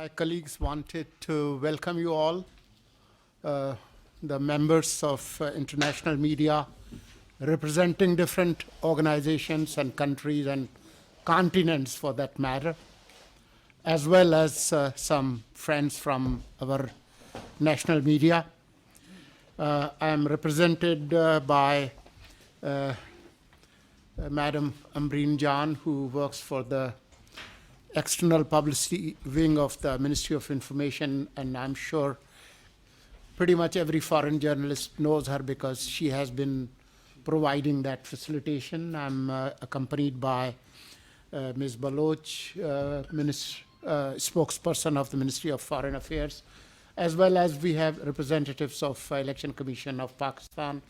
My colleagues wanted to welcome you all, the members of international media representing different organizations and countries and continents for that matter, as well as some friends from our national media. I am represented by Madam Ambreen Jan, who works for the external publicity wing of the Ministry of Information, and I'm sure pretty much every foreign journalist knows her because she has been providing that facilitation. I'm accompanied by Ms. Baloch, spokesperson of the Ministry of Foreign Affairs, as well as we have representatives of Election Commission of Pakistan,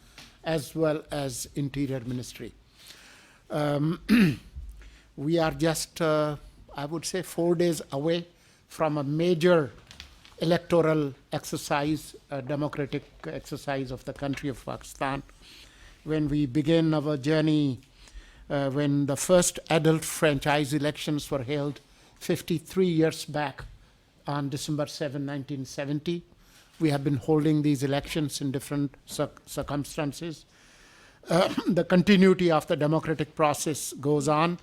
as well as Interior Ministry. We are just I would say 4 days away from a major electoral exercise, a democratic exercise of the country of Pakistan. When we begin our journey, when the first adult franchise elections were held 53 years back on December 7, 1970, we have been holding these elections in different circumstances. The continuity of the democratic process goes on,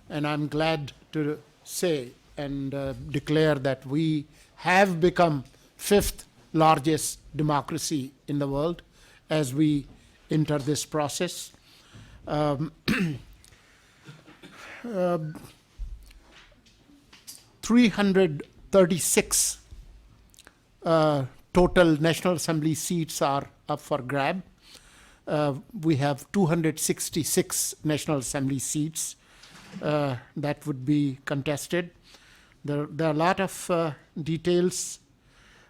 and I'm glad to say and declare that we have become fifth largest democracy in the world as we enter this process. 336 total National Assembly seats are up for grab. We have 266 National Assembly seats that would be contested. There are a lot of details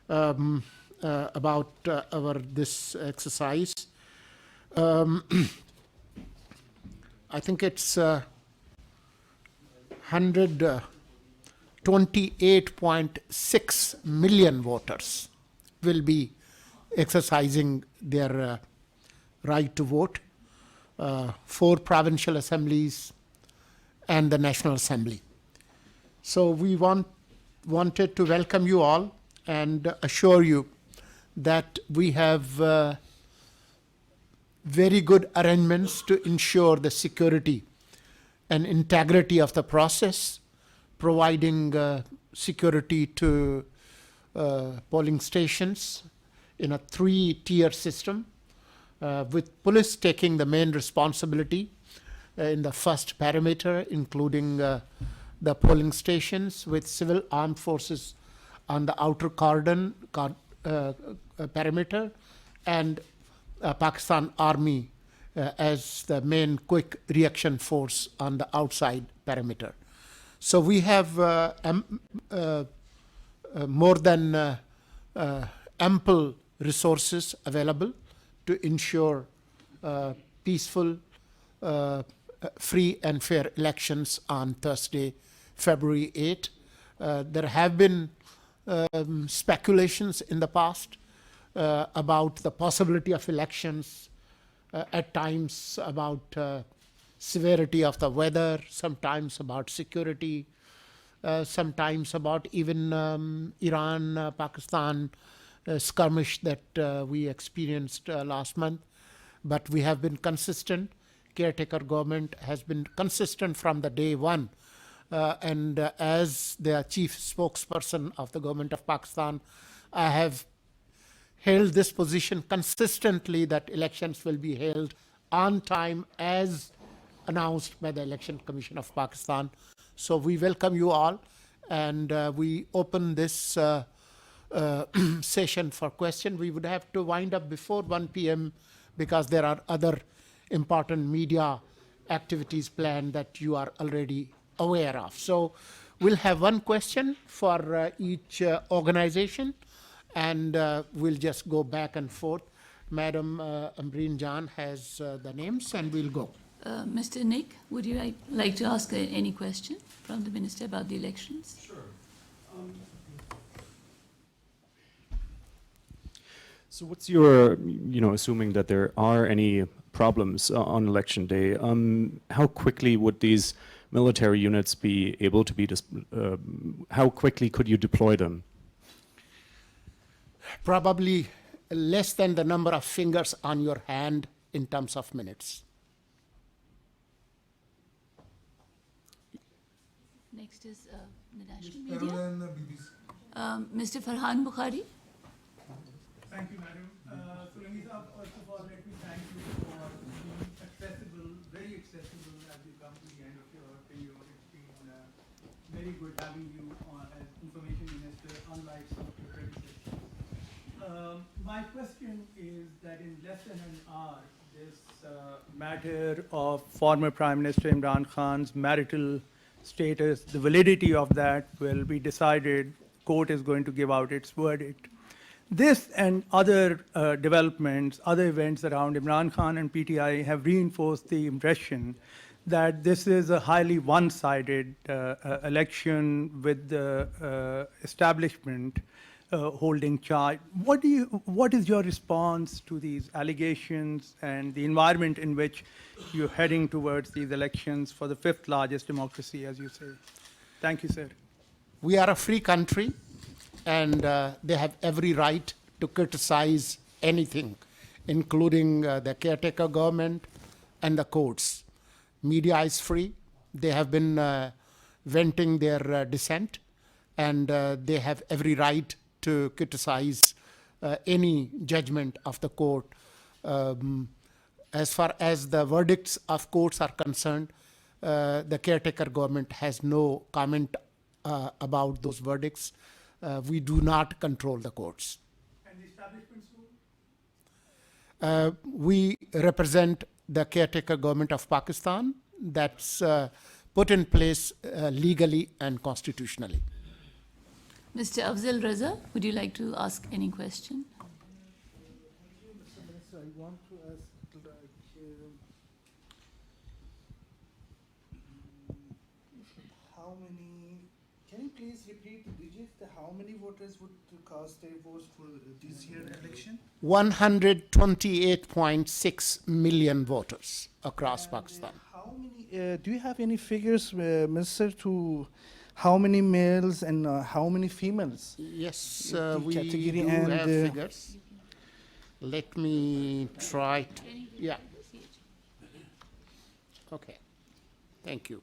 about this exercise. I think it's 128.6 million voters will be exercising their right to vote. 4 provincial assemblies and the National Assembly. So we wanted to welcome you all and assure you that we have very good arrangements to ensure the security and integrity of the process, providing security to polling stations in a 3-tier system, with police taking the main responsibility in the first perimeter, including the polling stations, with civil armed forces on the outer cordon perimeter, and Pakistan Army as the main quick reaction force on the outside perimeter. So we have more than ample resources available to ensure peaceful, free and fair elections on Thursday, February 8. There have been speculations in the past about the possibility of elections, at times about severity of the weather, sometimes about security, sometimes about even Iran-Pakistan skirmish that we experienced last month. But we have been consistent. Caretaker government has been consistent from the day one. And as the chief spokesperson of the government of Pakistan, I have held this position consistently that elections will be held on time as announced by the Election Commission of Pakistan. So we welcome you all, and we open this session for question. We would have to wind up before 1 p.m. because there are other important media activities planned that you are already aware of. So we'll have one question for each organization, and we'll just go back and forth. Madam Ambreen Jan has the names, and we'll go. Mr. Nick, would you like to ask any question from the Minister about the elections? Sure. So what's your, assuming that there are any problems on election day, how quickly would these military units be able to be, how quickly could you deploy them? Probably less than the number of fingers on your hand in terms of minutes. Next is the national media. Mr. Farhan Bukhari. Thank you, Madam. Solangi sir, first of all, let me thank you for being accessible, very accessible as you come to the end of your tenure. It's been very good having you as information minister, unlike some of your predecessors. My question is that in less than an hour, this matter of former Prime Minister Imran Khan's marital status, the validity of that will be decided. Court is going to give out its verdict. This and other developments, other events around Imran Khan and PTI have reinforced the impression that this is a highly one-sided election with the establishment holding charge. What is your response to these allegations and the environment in which you're heading towards these elections for the fifth largest democracy, as you say? Thank you, sir. We are a free country, and they have every right to criticize anything, including the caretaker government and the courts. Media is free. They have been venting their dissent, and they have every right to criticize any judgment of the court. As far as the verdicts of courts are concerned, the caretaker government has no comment about those verdicts. We do not control the courts. And the establishment's rule? We represent the caretaker government of Pakistan that's put in place legally and constitutionally. Mr. Afzal Raza, would you like to ask any question? Mr. Minister, I want to ask, how many, can you please repeat the digits, how many voters would cast their votes for this year election? 128.6 million voters across Pakistan. How many, do you have any figures, Minister, to how many males and how many females? Yes, The we category do and, have figures. Let me try to, yeah. Okay, thank you.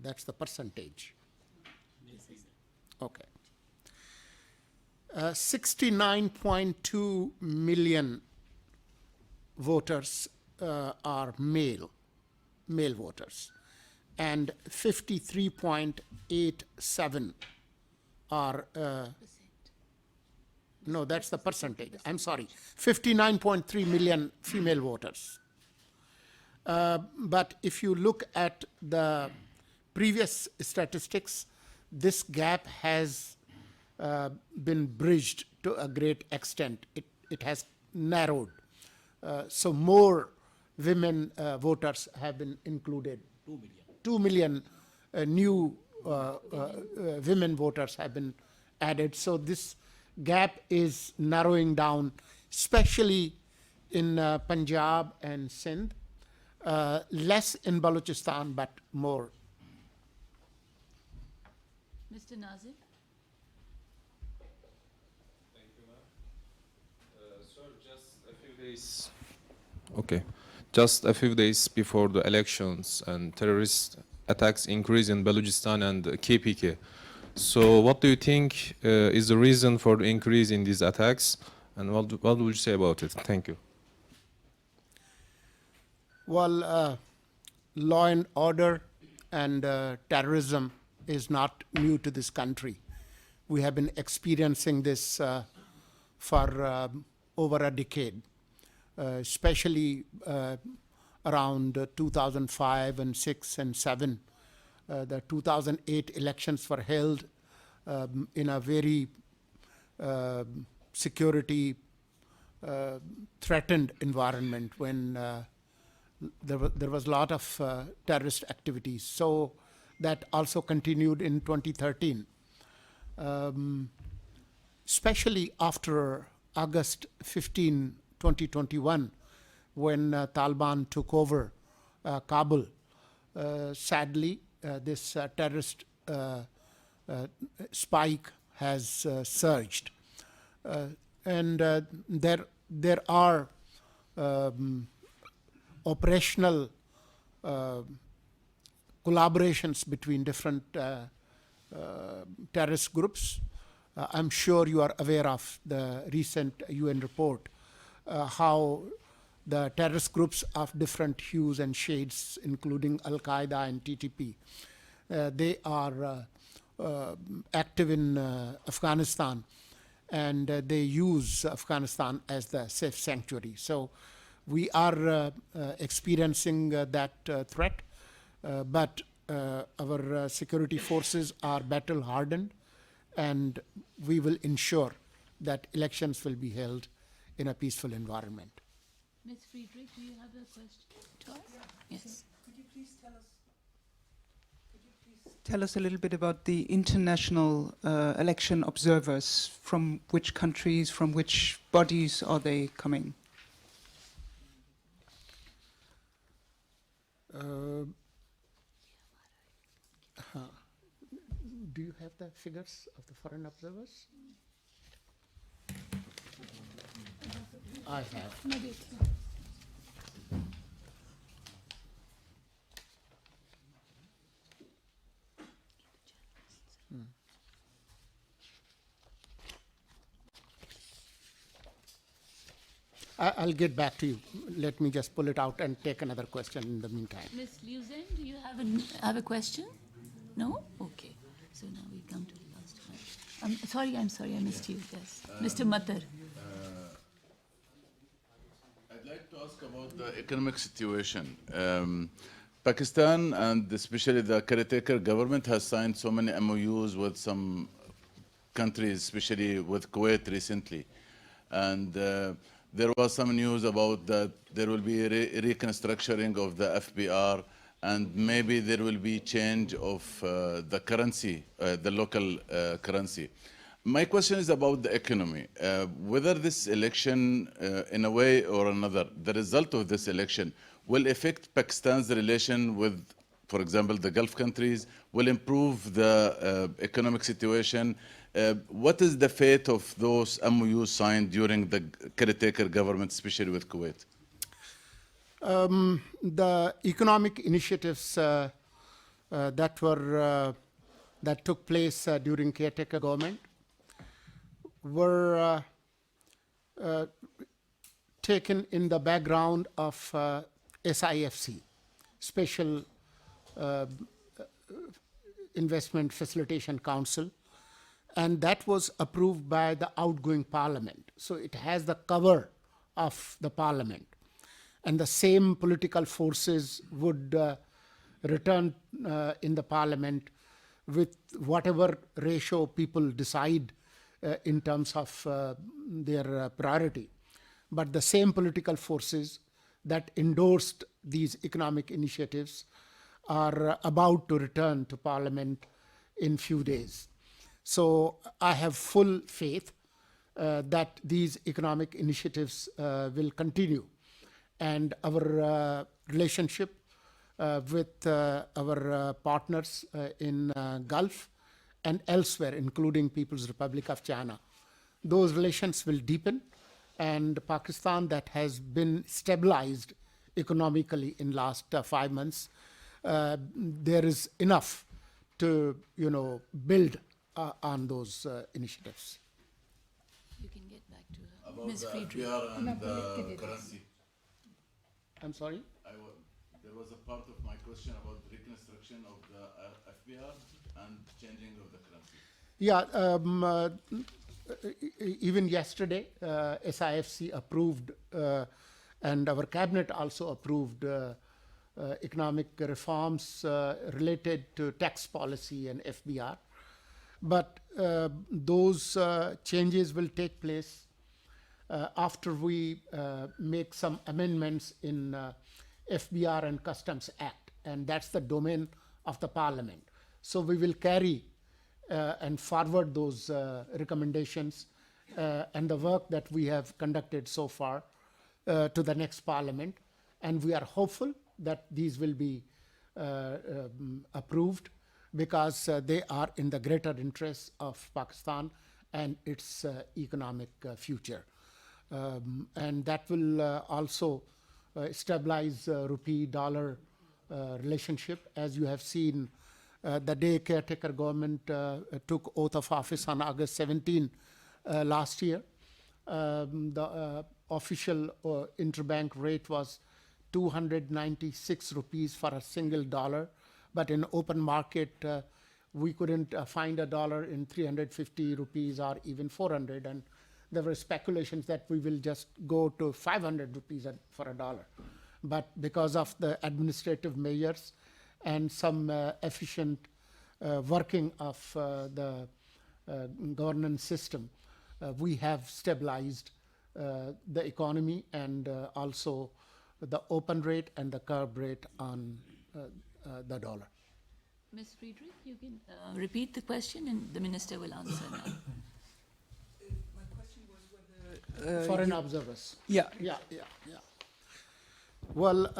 That's the percentage. Okay. 69.2 million voters are male voters, and 53.87 are, no, that's the percentage. I'm sorry, 59.3 million female voters. But if you look at the previous statistics, this gap has been bridged to a great extent. It has narrowed. So more women voters have been included. 2 million new women voters have been added. So this gap is narrowing down, especially in Punjab and Sindh, less in Balochistan, but more. Mr. Nazir? Thank you, ma'am. Sir, just a few days. Okay. Just a few days before the elections and terrorist attacks increase in Balochistan and KPK. So what do you think is the reason for the increase in these attacks, and what would you say about it? Thank you. Well, law and order and terrorism is not new to this country. We have been experiencing this for over a decade, especially around 2005 and 6 and 7. The 2008 elections were held in a very security threatened environment when there was a lot of terrorist activities. So that also continued in 2013, especially after August 15, 2021, when Taliban took over Kabul. Sadly, this terrorist spike has surged. And there are operational collaborations between different terrorist groups. I'm sure you are aware of the recent UN report, how the terrorist groups of different hues and shades, including Al-Qaeda and TTP, they are active in Afghanistan, and they use Afghanistan as the safe sanctuary. So we are experiencing that threat, but our security forces are battle hardened, and we will ensure that elections will be held in a peaceful environment. Ms. Friedrich, do you have a question to us? Yes. Could you please tell us a little bit about the international election observers? From which countries, from which bodies are they coming? Do you have the figures of the foreign observers? I have. I'll get back to you. Let me just pull it out and take another question in the meantime. Ms. Liuzhen, do you have a question? No? Okay. So now we come to the last one. I'm sorry, I missed you. Yes. Mr. Matar. I'd like to ask about the economic situation. Pakistan, and especially the Caretaker government, has signed so many MOUs with some countries, especially with Kuwait recently. And there was some news about that there will be reconstructuring of the FBR, and maybe there will be change of the currency, the local currency. My question is about the economy. Whether this election, in a way or another, the result of this election will affect Pakistan's relation with, for example, the Gulf countries, will improve the economic situation. What is the fate of those MOUs signed during the Caretaker government, especially with Kuwait? The economic initiatives that took place during Caretaker government were taken in the background of SIFC, Special Investment Facilitation Council, and that was approved by the outgoing parliament. So it has the cover of the parliament. And the same political forces would return in the parliament with whatever ratio people decide in terms of their priority. But the same political forces that endorsed these economic initiatives are about to return to parliament in few days. So I have full faith that these economic initiatives will continue, and our relationship with our partners in Gulf and elsewhere, including People's Republic of China, those relations will deepen, and Pakistan, that has been stabilized economically in last 5 months, there is enough to build on those initiatives. You can get back to her. About Ms. the Friedrich. FBR and the currency. I'm sorry? There was a part of my question about reconstruction of the FBR and changing of the currency. Yeah, even yesterday, SIFC approved, and our cabinet also approved economic reforms related to tax policy and FBR. But those changes will take place after we make some amendments in FBR and Customs Act, and that's the domain of the Parliament. So we will carry and forward those recommendations and the work that we have conducted so far to the next parliament. And we are hopeful that these will be approved because they are in the greater interest of Pakistan and its economic future. And that will also stabilize rupee-dollar relationship. As you have seen, the day Caretaker government took oath of office on August 17 last year, the official interbank rate was 296 rupees for a single dollar, but in open market we couldn't find a dollar in 350 rupees or even 400, and there were speculations that we will just go to 500 rupees for a dollar. But because of the administrative measures and some efficient working of the governance system, we have stabilized the economy and also the open rate and the curb rate on the dollar. Ms. Friedrich, you can repeat the question and the minister will answer now. My question was whether Foreign observers. yeah. Yeah. Well,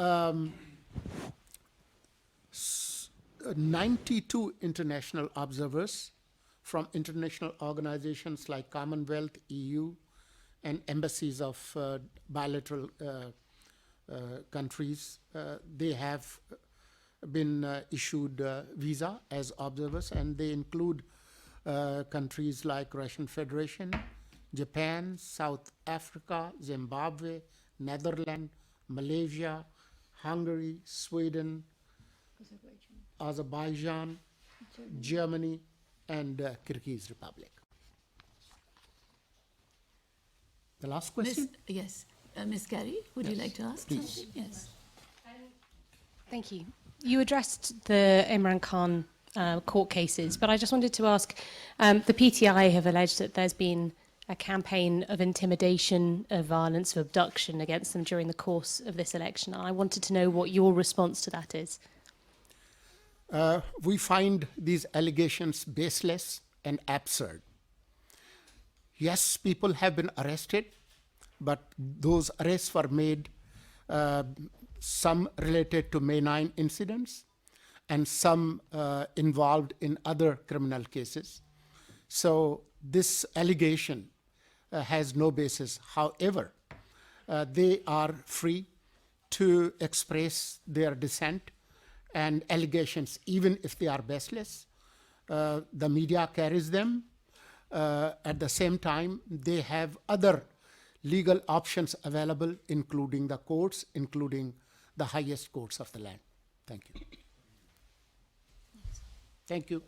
92 international observers from international organizations like Commonwealth, EU, and embassies of bilateral countries, they have been issued visa as observers, and they include countries like Russian Federation, Japan, South Africa, Zimbabwe, Netherlands, Malaysia, Hungary, Sweden, Azerbaijan, Germany, and Kyrgyz Republic. The last question? Yes. Ms. Gary, would you like to ask please. something? Yes. Thank you. You addressed the Imran Khan court cases, but I just wanted to ask, the PTI have alleged that there's been a campaign of intimidation, of violence, of abduction against them during the course of this election. I wanted to know what your response to that is. We find these allegations baseless and absurd. Yes, people have been arrested, but those arrests were made, some related to May 9 incidents and some involved in other criminal cases. So this allegation has no basis. However, they are free to express their dissent and allegations, even if they are baseless. The media carries them. At the same time, they have other legal options available, including the courts, including the highest courts of the land. Thank you. Thank you.